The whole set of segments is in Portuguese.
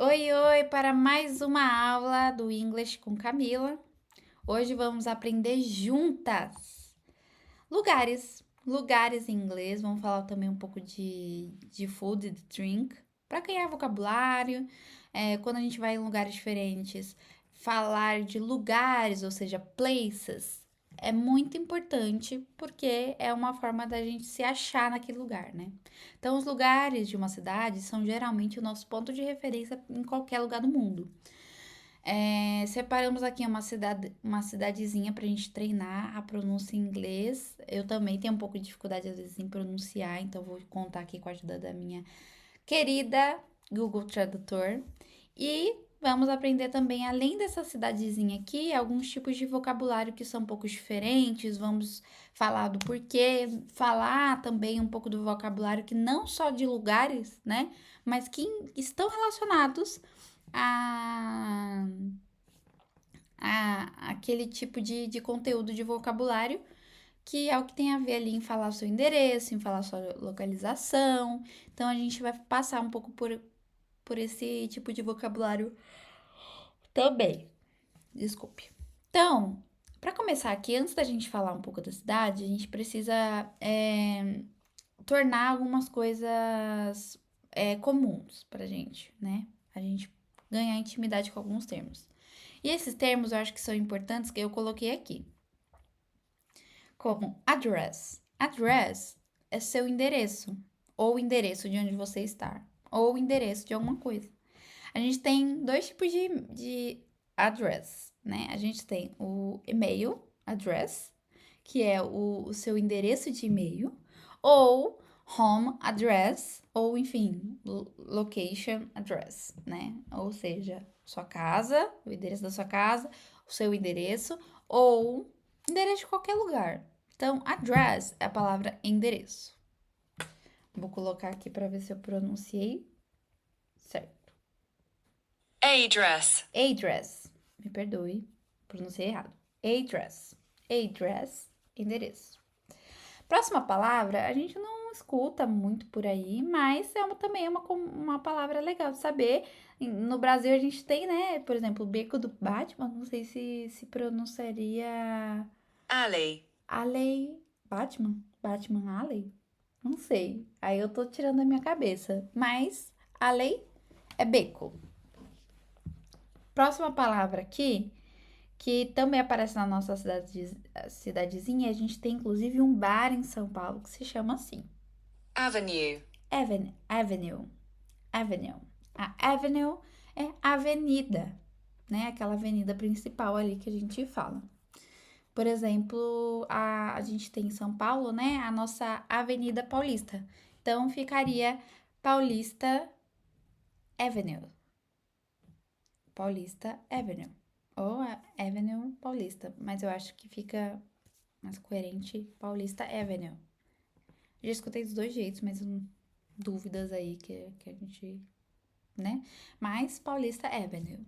Oi, oi, para mais uma aula do English com Camila. Hoje vamos aprender juntas lugares em inglês. Vamos falar também um pouco de food e de drink para ganhar vocabulário. Quando a gente vai em lugares diferentes, falar de lugares, ou seja, places, é muito importante porque é uma forma da gente se achar naquele lugar, né? Então, os lugares de uma cidade são geralmente o nosso ponto de referência em qualquer lugar do mundo. Separamos aqui uma cidadezinha para a gente treinar a pronúncia em inglês. Eu também tenho um pouco de dificuldade às vezes em pronunciar, então vou contar aqui com a ajuda da minha querida Google Tradutor. E vamos aprender também, além dessa cidadezinha aqui, alguns tipos de vocabulário que são um pouco diferentes. Vamos falar do porquê, falar também um pouco do vocabulário que não só de lugares, né? Mas que estão relacionados a, a aquele tipo de conteúdo de vocabulário que é o que tem a ver ali em falar o seu endereço, em falar a sua localização. Então a gente vai passar um pouco por esse tipo de vocabulário também. Desculpe. Então, para começar aqui, antes da gente falar um pouco da cidade, a gente precisa tornar algumas coisas comuns pra gente, né? A gente ganhar intimidade com alguns termos. E esses termos eu acho que são importantes que eu coloquei aqui, como address. Address é seu endereço, ou endereço de onde você está, ou endereço de alguma coisa. A gente tem dois tipos de address, né? A gente tem o e-mail address, que é o seu endereço de e-mail, ou home address, ou enfim, location address, né? Ou seja, sua casa, o endereço da sua casa, o seu endereço, ou endereço de qualquer lugar. Então, address é a palavra endereço. Vou colocar aqui para ver se eu pronunciei certo. Address. Address, me perdoe, pronunciei errado. Address, address, endereço. Próxima palavra, a gente não escuta muito por aí, mas também é uma palavra legal de saber. No Brasil a gente tem, né, por exemplo, o beco do Batman, não sei se pronunciaria Alley. Alley Batman, Batman Alley, não sei. Aí eu tô tirando da minha cabeça, mas Alley é beco. Próxima palavra aqui, que também aparece na nossa cidadezinha, a gente tem inclusive um bar em São Paulo que se chama assim. Avenue. Avenue. Avenue. A avenue é avenida, né? Aquela avenida principal ali que a gente fala. Por exemplo, a gente tem em São Paulo, né? A nossa Avenida Paulista. Então ficaria Paulista Avenue. Paulista Avenue. Ou Avenue Paulista. Mas eu acho que fica mais coerente Paulista Avenue. Já escutei dos dois jeitos, mas dúvidas aí que a gente, né? Mas Paulista Avenue.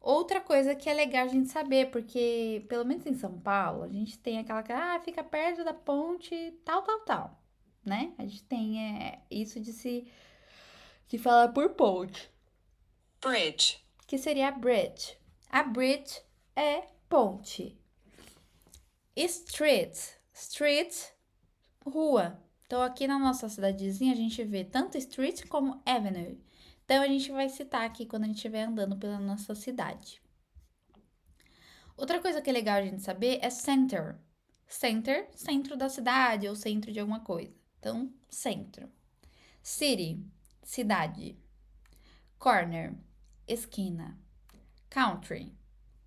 Outra coisa que é legal a gente saber, porque pelo menos em São Paulo, a gente tem aquela que fica perto da ponte tal, tal, tal, né? A gente tem isso de falar por ponte, Bridge. que seria a bridge. A bridge é ponte. Street, rua. Então aqui na nossa cidadezinha a gente vê tanto street como avenue. Então a gente vai citar aqui quando a gente estiver andando pela nossa cidade. Outra coisa que é legal a gente saber é center. Center, centro da cidade ou centro de alguma coisa. Então, centro. City, cidade. Corner, esquina. Country,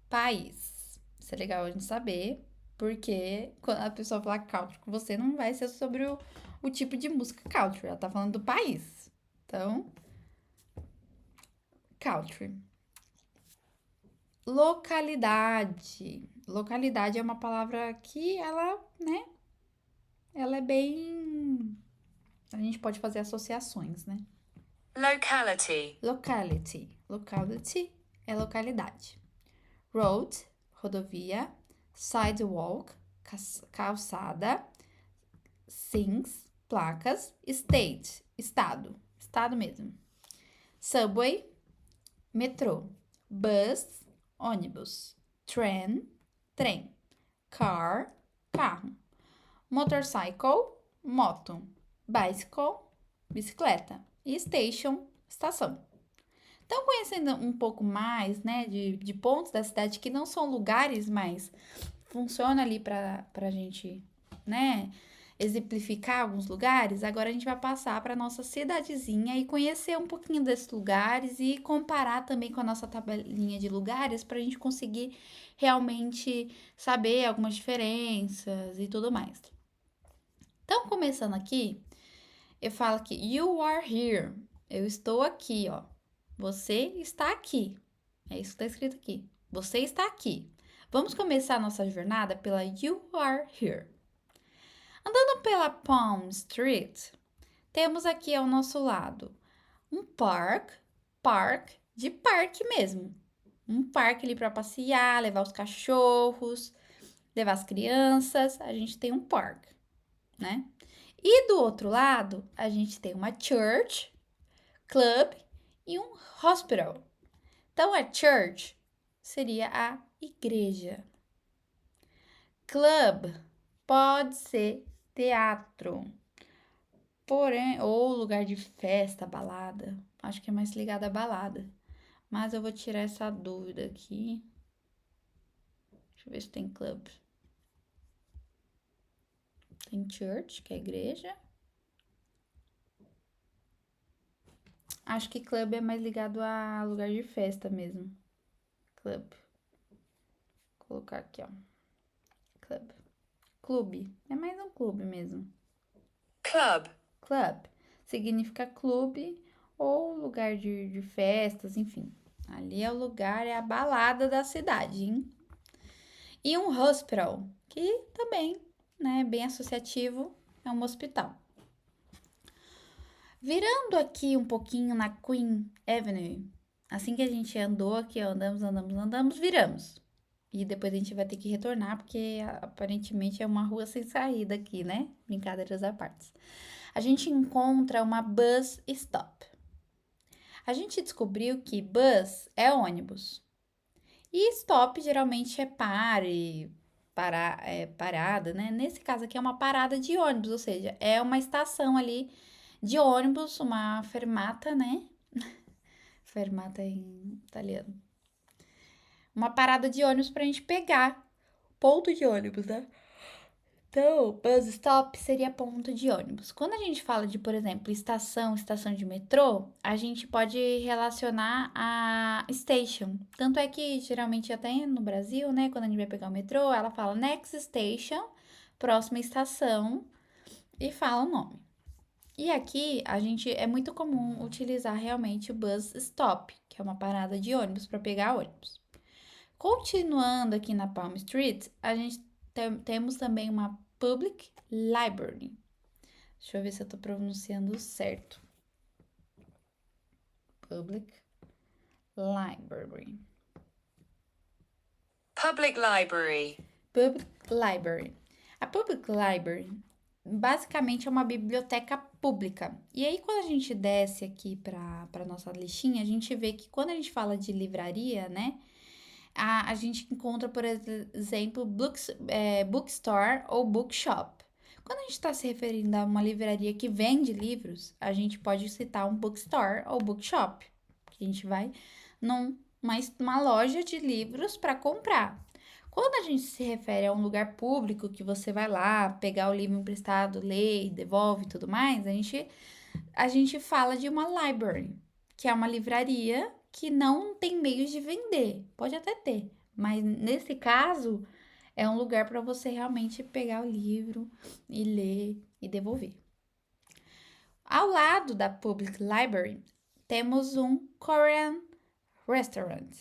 país. Isso é legal a gente saber, porque quando a pessoa falar country com você, não vai ser sobre o tipo de música country, ela tá falando do país. Então, country. Localidade. Localidade é uma palavra que né, ela é bem. A gente pode fazer associações, né? Locality. Locality. Locality é localidade. Road, rodovia. Sidewalk, calçada. Things, placas. State, estado. Estado mesmo. Subway, metrô. Bus, ônibus. Train, trem. Car, carro. Motorcycle, moto. Bicycle, bicicleta. E station, estação. Então, conhecendo um pouco mais, né, de pontos da cidade que não são lugares, mas funciona ali para a gente, né, exemplificar alguns lugares, agora a gente vai passar para nossa cidadezinha e conhecer um pouquinho desses lugares e comparar também com a nossa tabelinha de lugares para a gente conseguir realmente saber algumas diferenças e tudo mais. Então, começando aqui, eu falo que you are here. Eu estou aqui, ó. Você está aqui. É isso que está escrito aqui. Você está aqui. Vamos começar a nossa jornada pela You Are Here. Andando pela Palm Street, temos aqui ao nosso lado um park de parque mesmo. Um parque ali para passear, levar os cachorros, levar as crianças. A gente tem um park, né? E do outro lado, a gente tem uma church, club e um hospital. Então, a church seria a igreja. Club pode ser teatro, porém, ou lugar de festa, balada. Acho que é mais ligado à balada. Mas eu vou tirar essa dúvida aqui. Deixa eu ver se tem club. Tem church, que é igreja. Acho que club é mais ligado a lugar de festa mesmo. Club. Vou colocar aqui, ó. Club. Clube. É mais um clube mesmo. Club. Club significa clube ou lugar de festas, enfim. Ali é o lugar, é a balada da cidade, hein? E um hospital, que também, né, bem associativo, é um hospital. Virando aqui um pouquinho na Queen Avenue, assim que a gente andou aqui, andamos, viramos. E depois a gente vai ter que retornar, porque aparentemente é uma rua sem saída aqui, né? Brincadeiras à parte. A gente encontra uma bus stop. A gente descobriu que bus é ônibus. E stop geralmente é pare, parada, né? Nesse caso aqui é uma parada de ônibus, ou seja, é uma estação ali de ônibus, uma fermata, né? Fermata em italiano. Uma parada de ônibus pra gente pegar. Ponto de ônibus, né? Então, bus stop seria ponto de ônibus. Quando a gente fala de, por exemplo, estação de metrô, a gente pode relacionar a station. Tanto é que, geralmente, até no Brasil, né, quando a gente vai pegar o metrô, ela fala next station, próxima estação, e fala o nome. E aqui, a gente, é muito comum utilizar realmente o bus stop, que é uma parada de ônibus para pegar ônibus. Continuando aqui na Palm Street, a gente temos também uma Public Library. Deixa eu ver se eu tô pronunciando certo. Public Library. Public library. Public Library. A Public Library basicamente é uma biblioteca pública. E aí, quando a gente desce aqui para nossa listinha, a gente vê que quando a gente fala de livraria, né? A gente encontra, por exemplo, bookstore ou bookshop. Quando a gente está se referindo a uma livraria que vende livros, a gente pode citar um bookstore ou bookshop. Que a gente vai numa loja de livros para comprar. Quando a gente se refere a um lugar público que você vai lá pegar o livro emprestado, ler e devolve e tudo mais, a gente fala de uma library, que é uma livraria que não tem meios de vender. Pode até ter, mas nesse caso é um lugar para você realmente pegar o livro e ler e devolver. Ao lado da Public Library, temos um Korean Restaurant,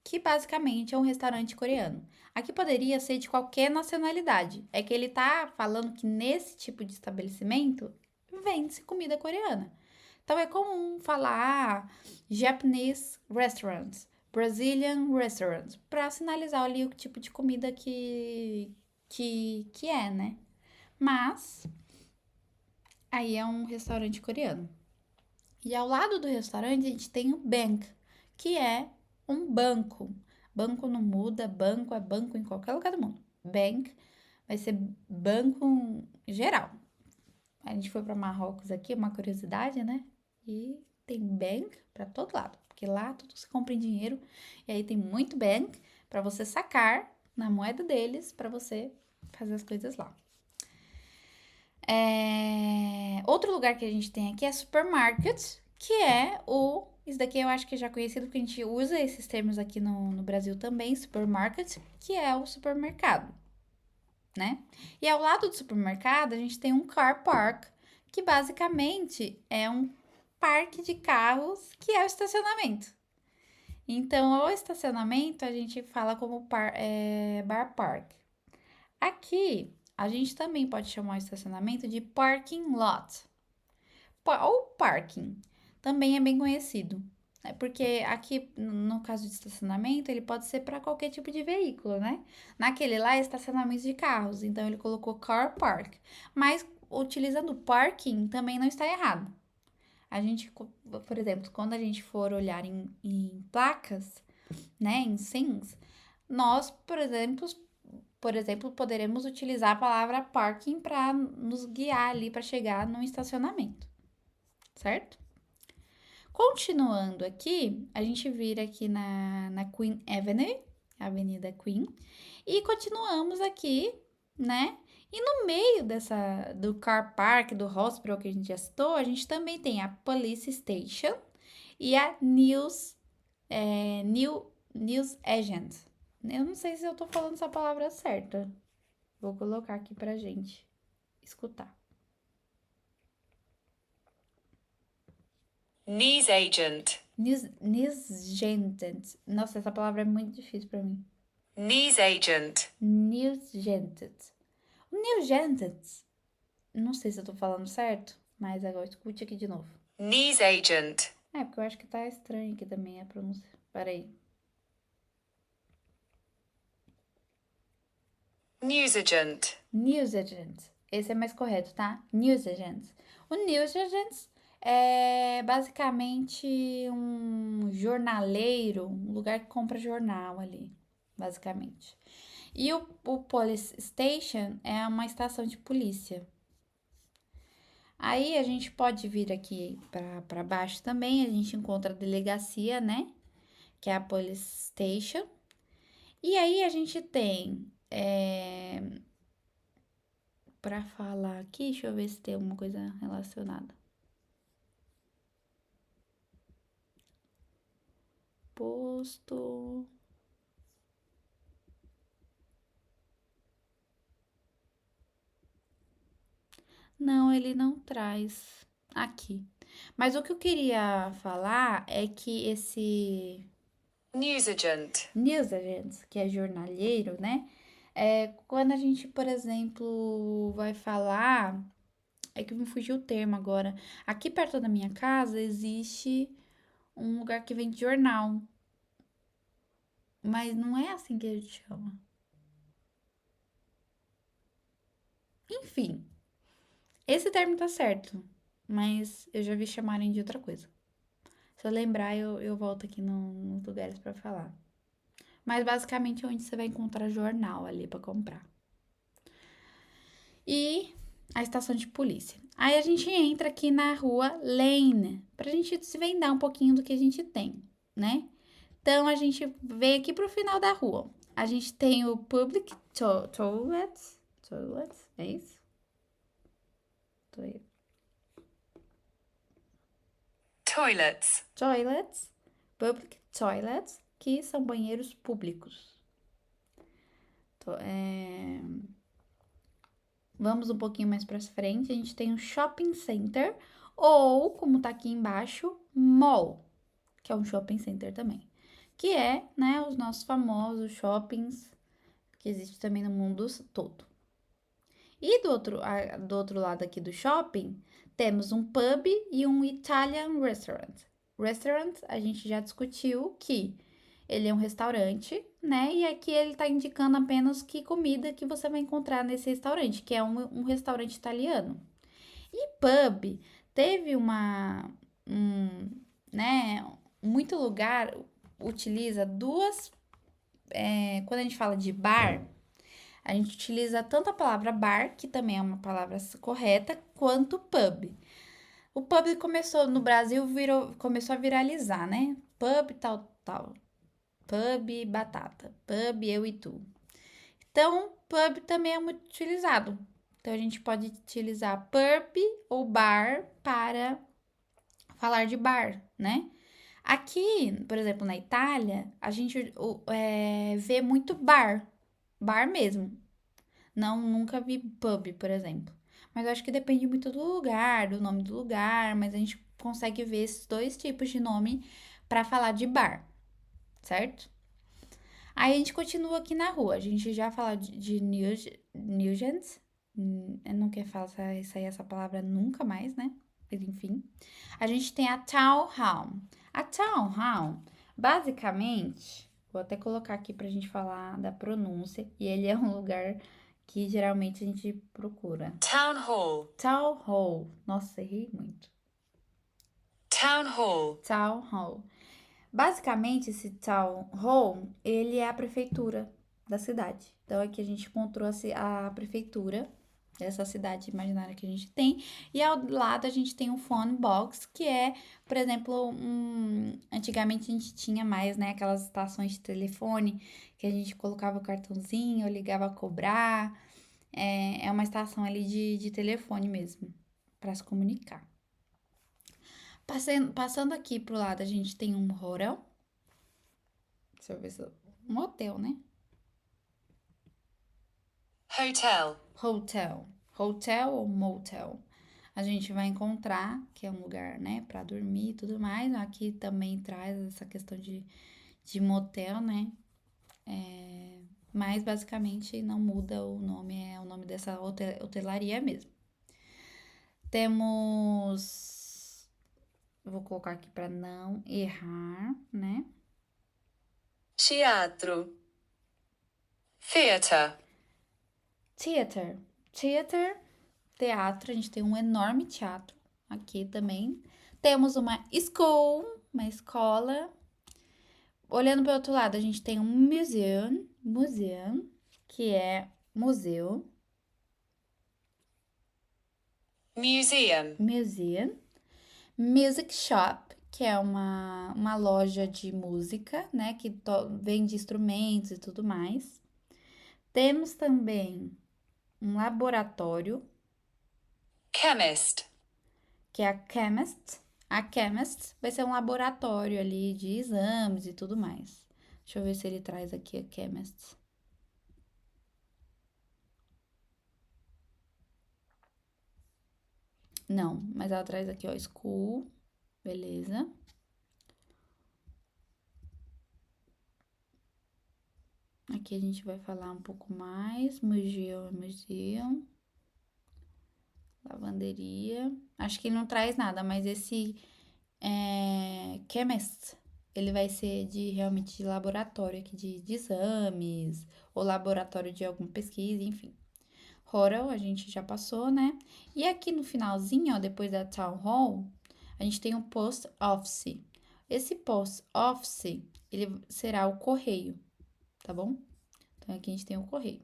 que basicamente é um restaurante coreano. Aqui poderia ser de qualquer nacionalidade. É que ele tá falando que nesse tipo de estabelecimento vende-se comida coreana. Então é comum falar Japanese restaurants, Brazilian restaurants, para sinalizar ali o tipo de comida que é, né? Mas aí é um restaurante coreano. E ao lado do restaurante a gente tem o bank, que é um banco. Banco não muda, banco é banco em qualquer lugar do mundo. Bank vai ser banco geral. A gente foi para Marrocos aqui, uma curiosidade, né? E tem bank para todo lado, porque lá tudo se compra em dinheiro e aí tem muito bank para você sacar na moeda deles para você fazer as coisas lá. Outro lugar que a gente tem aqui é supermarket, que é o. Isso daqui eu acho que é já conhecido, porque a gente usa esses termos aqui no Brasil também, supermarket, que é o supermercado, né? E ao lado do supermercado, a gente tem um car park, que basicamente é um parque de carros que é o estacionamento. Então, o estacionamento a gente fala como bar park. Aqui, a gente também pode chamar o estacionamento de parking lot. Ou parking, também é bem conhecido. Porque aqui, no caso de estacionamento, ele pode ser para qualquer tipo de veículo, né? Naquele lá é estacionamento de carros, então ele colocou car park. Mas utilizando parking também não está errado. A gente, por exemplo, quando a gente for olhar em placas, né, em SINs, nós, por exemplo, poderemos utilizar a palavra parking para nos guiar ali para chegar no estacionamento, certo? Continuando aqui, a gente vira aqui na Queen Avenue, Avenida Queen, e continuamos aqui, né? E no meio do car park, do hospital que a gente já citou, a gente também tem a Police Station e a News Agent. Eu não sei se eu tô falando essa palavra certa. Vou colocar aqui pra gente escutar. News agent. Newsagent. Nossa, essa palavra é muito difícil pra mim. News agent. Newsagent. O Newsagent. Não sei se eu tô falando certo, mas agora escute aqui de novo. News agent. Porque eu acho que tá estranho aqui também a pronúncia. Peraí. News agent. Newsagent. Esse é mais correto, tá? Newsagent. O Newsagent é basicamente um jornaleiro, um lugar que compra jornal ali, basicamente. E o Police Station é uma estação de polícia. Aí a gente pode vir aqui para baixo também, a gente encontra a delegacia, né? Que é a Police Station. E aí a gente tem, para falar aqui, deixa eu ver se tem alguma coisa relacionada. Posto. Não, ele não traz aqui. Mas o que eu queria falar é que esse News agent. news agent, que é jornalheiro, né? Quando a gente, por exemplo, vai falar. É que me fugiu o termo agora. Aqui perto da minha casa existe um lugar que vende jornal. Mas não é assim que a gente chama. Enfim, esse termo tá certo. Mas eu já vi chamarem de outra coisa. Se eu lembrar, eu volto aqui nos lugares pra falar. Mas basicamente é onde você vai encontrar jornal ali pra comprar. E a estação de polícia. Aí a gente entra aqui na rua Lane, pra gente desvendar um pouquinho do que a gente tem, né? Então a gente vem aqui pro final da rua. A gente tem o Public Toilets. Toilets, é isso? Toilets. Toilets. Public Toilets, que são banheiros públicos. Vamos um pouquinho mais para frente, a gente tem um shopping center, ou, como tá aqui embaixo, mall, que é um shopping center também. Que é, né, os nossos famosos shoppings que existem também no mundo todo. E do outro lado aqui do shopping, temos um pub e um Italian restaurant. Restaurant, a gente já discutiu que ele é um restaurante, né? E aqui ele tá indicando apenas que comida que você vai encontrar nesse restaurante, que é um restaurante italiano. E pub teve né, muito lugar utiliza duas. Quando a gente fala de bar, a gente utiliza tanto a palavra bar, que também é uma palavra correta, quanto pub. O pub começou no Brasil, começou a viralizar, né? Pub tal, tal. Pub batata. Pub eu e tu. Então, pub também é muito utilizado. Então, a gente pode utilizar pub ou bar para falar de bar, né? Aqui, por exemplo, na Itália, a gente vê muito bar, bar mesmo. Não, nunca vi pub, por exemplo. Mas eu acho que depende muito do lugar, do nome do lugar, mas a gente consegue ver esses dois tipos de nome para falar de bar, certo? Aí a gente continua aqui na rua. A gente já falou de Nugent. Eu não quero falar essa palavra nunca mais, né? Mas enfim. A gente tem a Town Hall. A Town Hall, basicamente, vou até colocar aqui pra gente falar da pronúncia. E ele é um lugar que geralmente a gente procura. Town hall. Town Hall. Nossa, errei muito. Town hall. Town Hall. Basicamente, esse town hall, ele é a prefeitura da cidade. Então, aqui a gente encontrou a prefeitura dessa cidade imaginária que a gente tem. E ao lado a gente tem um phone box, que é, por exemplo, antigamente a gente tinha mais, né, aquelas estações de telefone que a gente colocava o cartãozinho, ligava a cobrar. É uma estação ali de telefone mesmo, para se comunicar. Passando aqui pro lado, a gente tem um hotel. Deixa eu ver se. Um hotel, né? Hotel. Hotel. Hotel ou motel. A gente vai encontrar, que é um lugar, né, pra dormir e tudo mais. Aqui também traz essa questão de motel, né? Mas basicamente não muda o nome, é o nome dessa hotelaria mesmo. Temos. Vou colocar aqui pra não errar, né? Teatro. Theatre. Theater. Theater, teatro. A gente tem um enorme teatro aqui também. Temos uma school, uma escola. Olhando para o outro lado, a gente tem um museum, que é museu. Museum. Museum. Music shop, que é uma loja de música, né? Que vende instrumentos e tudo mais. Temos também um laboratório, Chemist. que é a chemist. A chemist vai ser um laboratório ali de exames e tudo mais. Deixa eu ver se ele traz aqui a chemist. Não, mas ela traz aqui, ó, school. Beleza. Aqui a gente vai falar um pouco mais. Museum. Lavanderia. Acho que não traz nada, mas esse chemist, ele vai ser realmente de laboratório aqui, de exames, ou laboratório de alguma pesquisa, enfim. Hotel, a gente já passou, né? E aqui no finalzinho, ó, depois da Town Hall, a gente tem o Post Office. Esse Post Office, ele será o correio, tá bom? Então, aqui a gente tem o correio.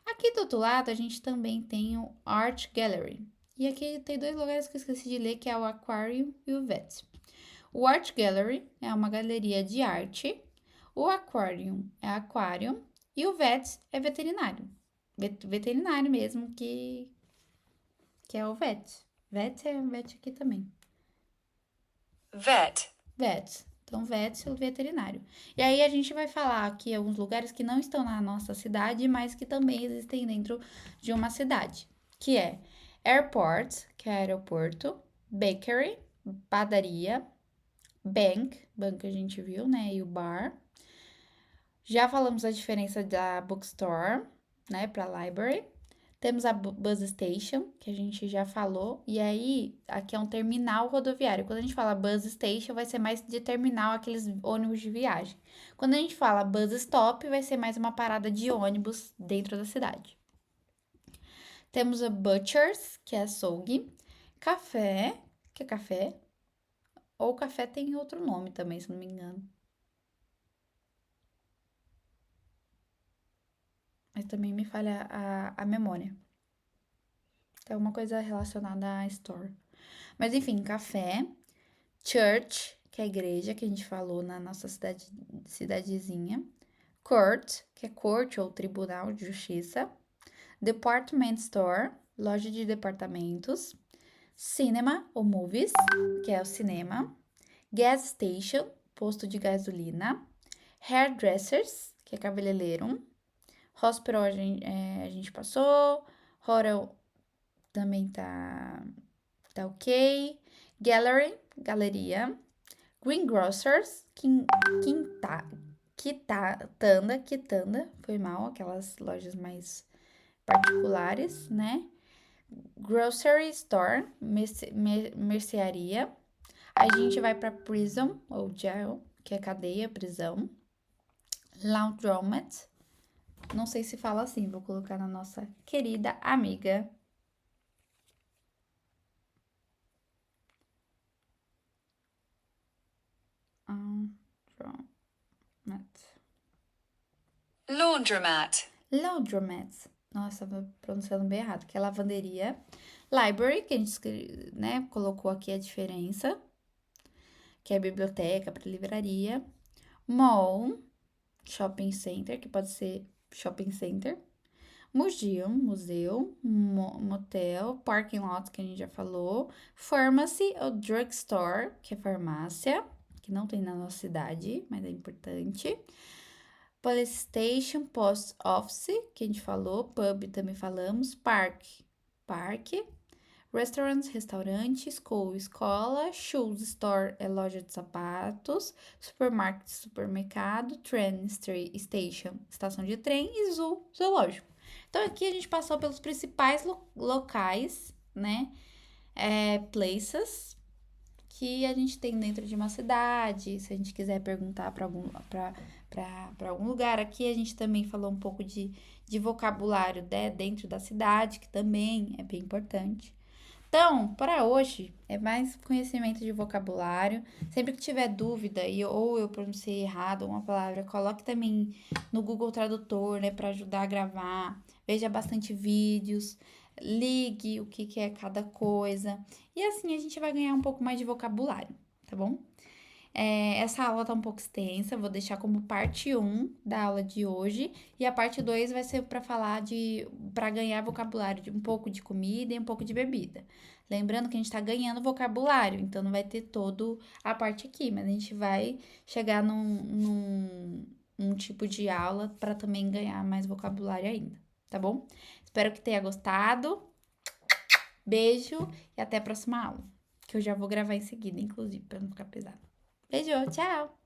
Aqui do outro lado, a gente também tem o Art Gallery. E aqui tem dois lugares que eu esqueci de ler, que é o Aquarium e o Vet. O Art Gallery é uma galeria de arte. O Aquarium é aquário. E o Vet é veterinário. Veterinário mesmo, que é o Vet. Vet é Vet aqui também. Vet. Vet. Então, vet é o veterinário. E aí a gente vai falar aqui alguns lugares que não estão na nossa cidade, mas que também existem dentro de uma cidade, que é airport, que é aeroporto, bakery, padaria, bank a gente viu, né, e o bar. Já falamos a diferença da bookstore, né, para library. Temos a bus station, que a gente já falou, e aí aqui é um terminal rodoviário. Quando a gente fala bus station, vai ser mais de terminal, aqueles ônibus de viagem. Quando a gente fala bus stop, vai ser mais uma parada de ônibus dentro da cidade. Temos a butchers, que é açougue, café, que é café, Ou café tem outro nome também, se não me engano. Mas também me falha a memória. É uma coisa relacionada à store. Mas enfim, café. Church, que é a igreja que a gente falou na nossa cidadezinha. Court, que é corte ou tribunal de justiça. Department store, loja de departamentos. Cinema ou movies, que é o cinema. Gas station, posto de gasolina. Hairdressers, que é cabeleireiro. Hospital a gente passou. Hotel também tá ok. Gallery, galeria. Greengrocers, quitanda, foi mal, aquelas lojas mais particulares, né? Grocery store, mercearia. A gente vai para prison, ou jail, que é cadeia, prisão. Laundromat, não sei se fala assim, vou colocar na nossa querida amiga. Laundromat. Laundromat. Nossa, tô pronunciando bem errado, que é lavanderia. Library, que a gente, né, colocou aqui a diferença, que é biblioteca para livraria. Mall, shopping center, que pode ser shopping center. Museum, museu. Motel, parking lot, que a gente já falou. Pharmacy ou drugstore, que é farmácia, que não tem na nossa cidade, mas é importante. Police station, post office, que a gente falou. Pub também falamos. Parque. Restaurants, restaurante. School, escola. Shoes store é loja de sapatos. Supermarket, supermercado. Train station, estação de trem. E zoo, zoológico. Então aqui a gente passou pelos principais locais, né? Places que a gente tem dentro de uma cidade. Se a gente quiser perguntar para algum lugar, aqui a gente também falou um pouco de vocabulário, né, dentro da cidade, que também é bem importante. Então, para hoje, é mais conhecimento de vocabulário. Sempre que tiver dúvida ou eu pronunciei errado uma palavra, coloque também no Google Tradutor, né, para ajudar a gravar. Veja bastante vídeos, ligue o que é cada coisa. E assim a gente vai ganhar um pouco mais de vocabulário, tá bom? Essa aula tá um pouco extensa, vou deixar como parte 1 da aula de hoje, e a parte 2 vai ser para falar para ganhar vocabulário de um pouco de comida e um pouco de bebida. Lembrando que a gente tá ganhando vocabulário, então não vai ter todo a parte aqui, mas a gente vai chegar num tipo de aula para também ganhar mais vocabulário ainda, tá bom? Espero que tenha gostado. Beijo e até a próxima aula, que eu já vou gravar em seguida, inclusive, para não ficar pesado. Beijo, tchau!